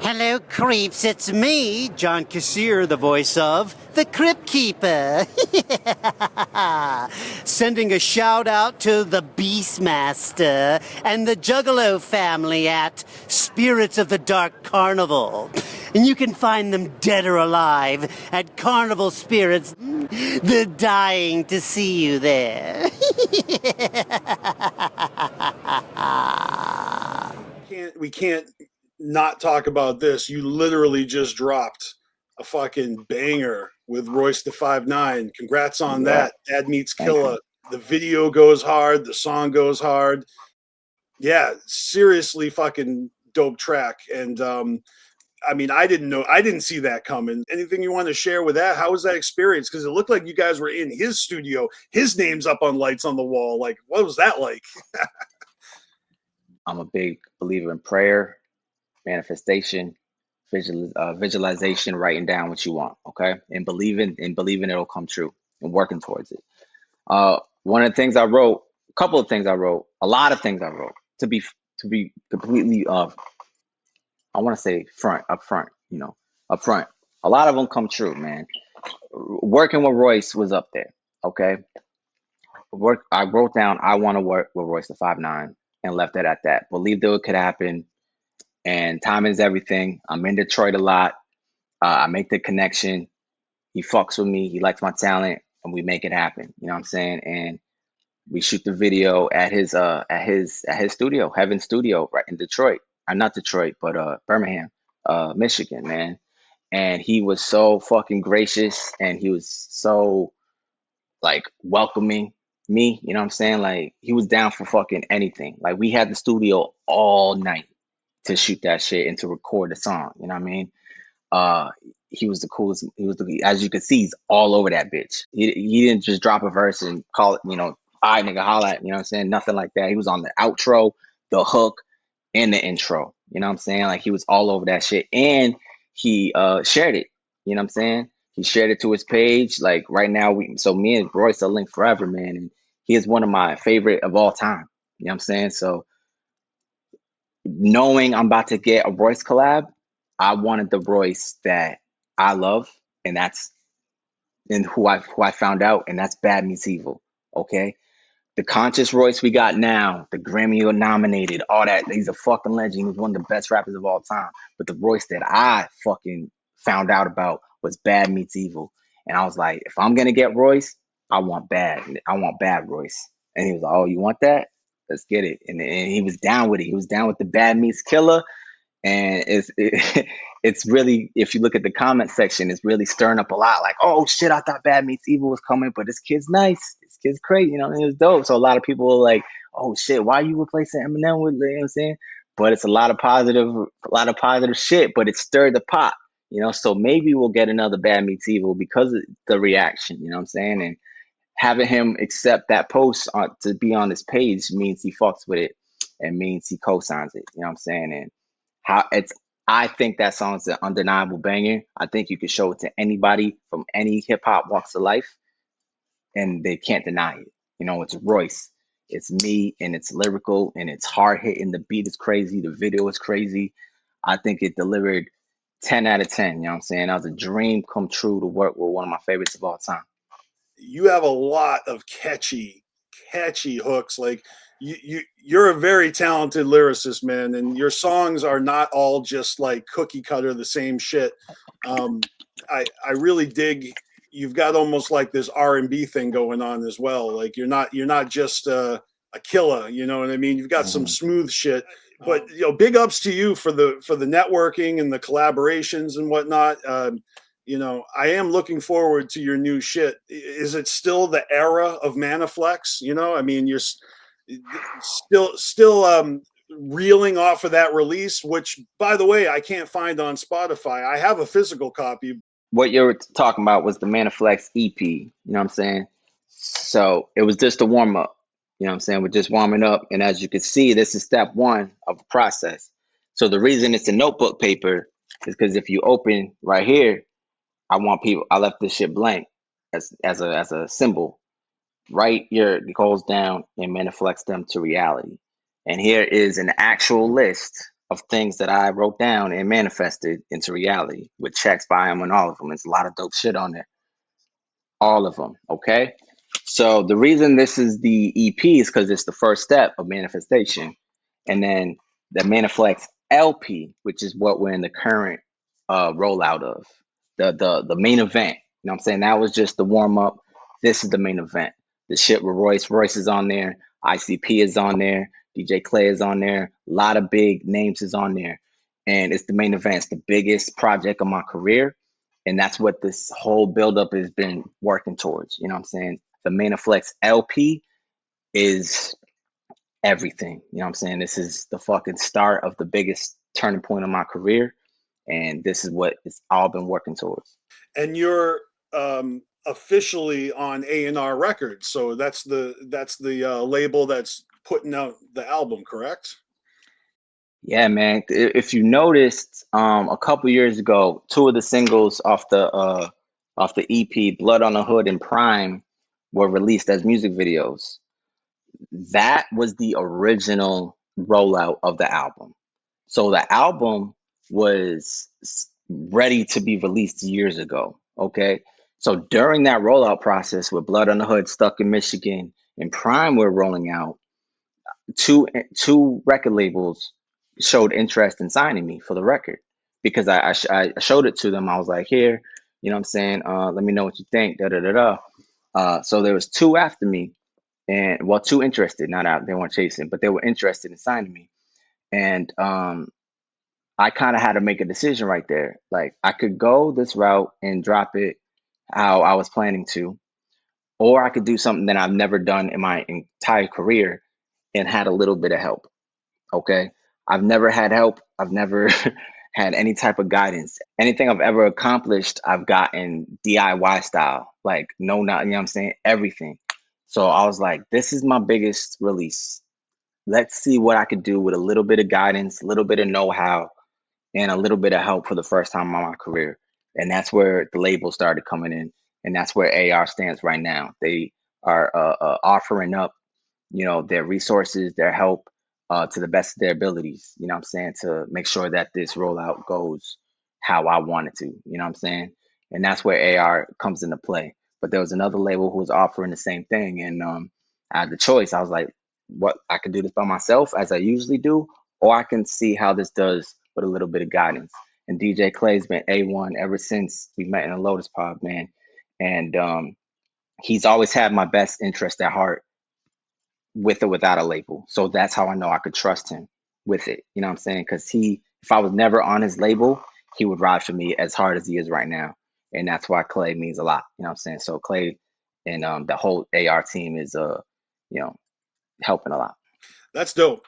Hello, creeps. It's me, John Kassir, the voice of the Crypt Keeper. Sending a shout out to the BeastMaster and the Juggalo family at Spirits of the Dark Carnival. And you can find them dead or alive at CarnivalSpirits. They're dying to see you there. We can't not talk about this. You literally just dropped a fucking banger with Royce the 5'9". Congrats on that. Dad Meets Killa. The video goes hard. The song goes hard. Yeah, seriously fucking dope track. And I mean, I didn't see that coming. Anything you want to share with that? How was that experience? Because it looked like you guys were in his studio. His name's up on lights on the wall. Like, what was that like? I'm a big believer in prayer, manifestation, visualization, writing down what you want, okay, and believing it'll come true and working towards it. One of the things I wrote, a couple of things I wrote, a lot of things I wrote to be completely I want to say upfront. A lot of them come true, man. Working with Royce was up there, okay. I wrote down I want to work with Royce the 5'9" and left it at that. Believed it could happen. And timing is everything. I'm in Detroit a lot. I make the connection. He fucks with me. He likes my talent, and we make it happen. You know what I'm saying? And we shoot the video at his studio, Heaven Studio, right in Detroit. Not Detroit, but Birmingham, Michigan, man. And he was so fucking gracious, and he was so like welcoming me. You know what I'm saying? Like he was down for fucking anything. Like we had the studio all night to shoot that shit and to record the song. You know what I mean? He was the coolest. As you can see, he's all over that bitch. He didn't just drop a verse and call it, all right, nigga, holla at, you know what I'm saying? Nothing like that. He was on the outro, the hook, and the intro. You know what I'm saying? Like he was all over that shit. And he shared it. You know what I'm saying? He shared it to his page. Like right now, me and Royce are linked forever, man. And he is one of my favorite of all time. You know what I'm saying? So knowing I'm about to get a Royce collab, I wanted the Royce that I love, and that's who I found out, and that's Bad Meets Evil. Okay, the conscious Royce we got now, the Grammy nominated, all that. He's a fucking legend. He's one of the best rappers of all time. But the Royce that I fucking found out about was Bad Meets Evil, and I was like, if I'm gonna get Royce, I want bad Royce. And he was like, oh, you want that? Let's get it. And he was down with it. He was down with the Bad Meets Killa. And it's really, if you look at the comment section, it's really stirring up a lot. Like, oh shit, I thought Bad Meets Evil was coming, but this kid's nice. This kid's crazy, it was dope. So a lot of people were like, oh shit, why are you replacing Eminem with, you know what I'm saying? But it's a lot of positive shit, but it stirred the pot, so maybe we'll get another Bad Meets Evil because of the reaction, you know what I'm saying? And having him accept that post to be on this page means he fucks with it and means he co-signs it, you know what I'm saying? And I think that song's an undeniable banger. I think you could show it to anybody from any hip hop walks of life and they can't deny it. It's Royce, it's me, and it's lyrical and it's hard hitting. The beat is crazy, the video is crazy. I think it delivered 10 out of 10. You know what I'm saying? That was a dream come true to work with one of my favorites of all time. You have a lot of catchy hooks. Like you're a very talented lyricist, man, and your songs are not all just like cookie cutter, the same shit. I really dig. You've got almost like this R&B thing going on as well. Like you're not just a killer, you know what I mean? You've got some smooth shit. But big ups to you for the networking and the collaborations and whatnot. I am looking forward to your new shit. Is it still the era of MANIFLEX? I mean, you're still reeling off of that release, which, by the way, I can't find on Spotify. I have a physical copy. What you were talking about was the MANIFLEX EP. You know what I'm saying? So it was just a warm up. You know what I'm saying? We're just warming up. And as you can see, this is step one of the process. So the reason it's a notebook paper is because if you open right here, I left this shit blank as a symbol. Write your goals down and manifest them to reality. And here is an actual list of things that I wrote down and manifested into reality with checks by him on all of them. It's a lot of dope shit on there. All of them. Okay. So the reason this is the EP is because it's the first step of manifestation. And then the MANIFLEX LP, which is what we're in the current rollout of. The main event. You know what I'm saying? That was just the warm up. This is the main event. The shit with Royce. Royce is on there. ICP is on there. DJ Clay is on there. A lot of big names is on there. And it's the main event. It's the biggest project of my career. And that's what this whole buildup has been working towards. You know what I'm saying? The MANIFLEX LP is everything. You know what I'm saying? This is the fucking start of the biggest turning point of my career. And this is what it's all been working towards. And you're officially on A&R Records. So that's the label that's putting out the album, correct? Yeah, man. If you noticed, a couple years ago, two of the singles off the EP, Blood on the Hood and Prime, were released as music videos. That was the original rollout of the album. So the album was ready to be released years ago. Okay. So during that rollout process with Blood on the Hood, Stuck in Michigan, and Prime were rolling out, two record labels showed interest in signing me for the record because I showed it to them. I was like, here, you know what I'm saying? Let me know what you think. Da da da da. So there was two after me, and well, two interested, not out. They weren't chasing, but they were interested in signing me. And I kind of had to make a decision right there. Like I could go this route and drop it how I was planning to, or I could do something that I've never done in my entire career and had a little bit of help. Okay. I've never had help. I've never had any type of guidance. Anything I've ever accomplished, I've gotten DIY style, like no, not, you know what I'm saying? Everything. So I was like, this is my biggest release. Let's see what I could do with a little bit of guidance, a little bit of know-how, and a little bit of help for the first time in my career. And that's where the label started coming in. And that's where AR stands right now. They are offering up, you know, their resources, their help to the best of their abilities, you know what I'm saying, to make sure that this rollout goes how I want it to, you know what I'm saying? And that's where AR comes into play. But there was another label who was offering the same thing. And I had the choice. I was like, what, I could do this by myself as I usually do, or I can see how this does with a little bit of guidance. And DJ Clay's been A1 ever since we met in a Lotus Pod, man. And he's always had my best interest at heart with or without a label. So that's how I know I could trust him with it. You know what I'm saying? Because if I was never on his label, he would ride for me as hard as he is right now. And that's why Clay means a lot. You know what I'm saying? So Clay and the whole AR team is, you know, helping a lot. That's dope.